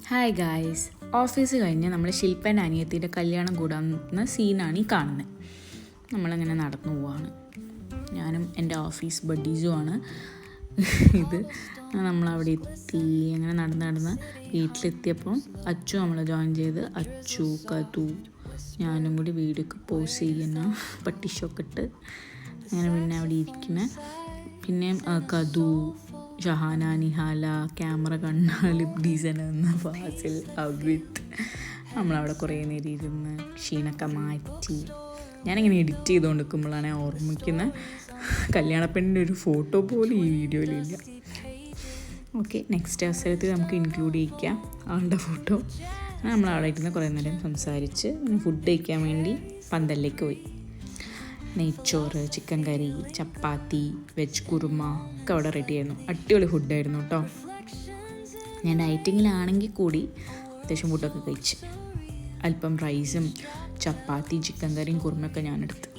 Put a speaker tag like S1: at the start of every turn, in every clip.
S1: Hi guys, office കഴിഞ്ഞ് നമ്മൾ ശില്പൻ്റെ അനിയത്തിൻ്റെ കല്യാണം കൂടാവുന്ന സീനാണ് ഈ കാണുന്നത്. നമ്മളങ്ങനെ നടന്നു പോവാണ്. ഞാനും എൻ്റെ ഓഫീസ് ബഡീസുമാണ്. ഇത് നമ്മളവിടെ എത്തി. അങ്ങനെ നടന്ന് വീട്ടിലെത്തിയപ്പം അച്ചു നമ്മളെ ജോയിൻ ചെയ്ത്, അച്ചു കതു ഞാനും കൂടി വീഡിയോ ഒക്കെ പോസ് ചെയ്യുന്ന പട്ടിഷൊക്കെ ഇട്ട് അങ്ങനെ പിന്നെ അവിടെ ഇരിക്കുന്ന. പിന്നെ കതു, ഷഹാന, നിഹാല, ക്യാമറ കണ്ണാൽ, ഡിസൈൻ എന്ന ഫാസിൽ, അവിത്ത് നമ്മളവിടെ കുറേ നേരം ഇരുന്ന് ക്ഷീണൊക്കെ മാറ്റി. ഞാനിങ്ങനെ എഡിറ്റ് ചെയ്തുകൊണ്ട് നിൽക്കുമ്പോഴാണ് ഓർമ്മിക്കുന്ന കല്യാണപ്പെണ്ണിൻ്റെ ഒരു ഫോട്ടോ പോലും ഈ വീഡിയോയിലില്ല. ഓക്കെ, നെക്സ്റ്റ് അവസരത്തിൽ നമുക്ക് ഇൻക്ലൂഡ് ചെയ്യിക്കാം ആളുടെ ഫോട്ടോ. നമ്മളവിടെ ഇരുന്ന് കുറേ നേരം സംസാരിച്ച് ഫുഡ് കഴിക്കാൻ വേണ്ടി പന്തലിലേക്ക് പോയി. നെയ്ച്ചോറ്, ചിക്കൻ കറി, ചപ്പാത്തി, വെജ് കുറുമ ഒക്കെ അവിടെ റെഡിയായിരുന്നു. അടിപൊളി ഫുഡായിരുന്നു കേട്ടോ. ഞാൻ ഡയറ്റിങ്ങിലാണെങ്കിൽ കൂടി അത്യാവശ്യം ഫുഡൊക്കെ കഴിച്ച്. അല്പം റൈസും ചപ്പാത്തി, ചിക്കൻ കറിയും കുറുമയൊക്കെ ഞാനെടുത്ത്.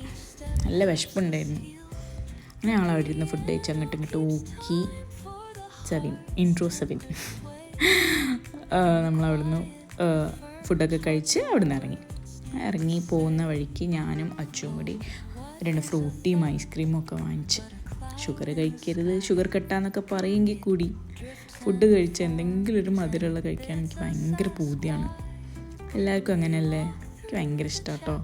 S1: നല്ല വിശപ്പുണ്ടായിരുന്നു. അങ്ങനെ ഞങ്ങൾ അവിടെ ഇരുന്ന് ഫുഡ് കഴിച്ച് അങ്ങോട്ടും ഇങ്ങോട്ട് ഊക്കി. ഇൻട്രോ 7 നമ്മളവിടുന്ന് ഫുഡൊക്കെ കഴിച്ച് അവിടെ നിന്ന് ഇറങ്ങി പോകുന്ന വഴിക്ക് ഞാനും അച്ചും കൂടി 2 ഫ്രൂട്ടിയും ഐസ്ക്രീമും ഒക്കെ വാങ്ങിച്ച്. ഷുഗർ കഴിക്കരുത്, ഷുഗർ കട്ടാന്നൊക്കെ പറയുമെങ്കിൽ കൂടി ഫുഡ് കഴിച്ച് എന്തെങ്കിലും ഒരു മധുരമുള്ള കഴിക്കാൻ എനിക്ക് ഭയങ്കര പൂതിയാണ്. എല്ലാവർക്കും അങ്ങനെയല്ലേ? എനിക്ക് ഭയങ്കര ഇഷ്ടമാണ് കേട്ടോ.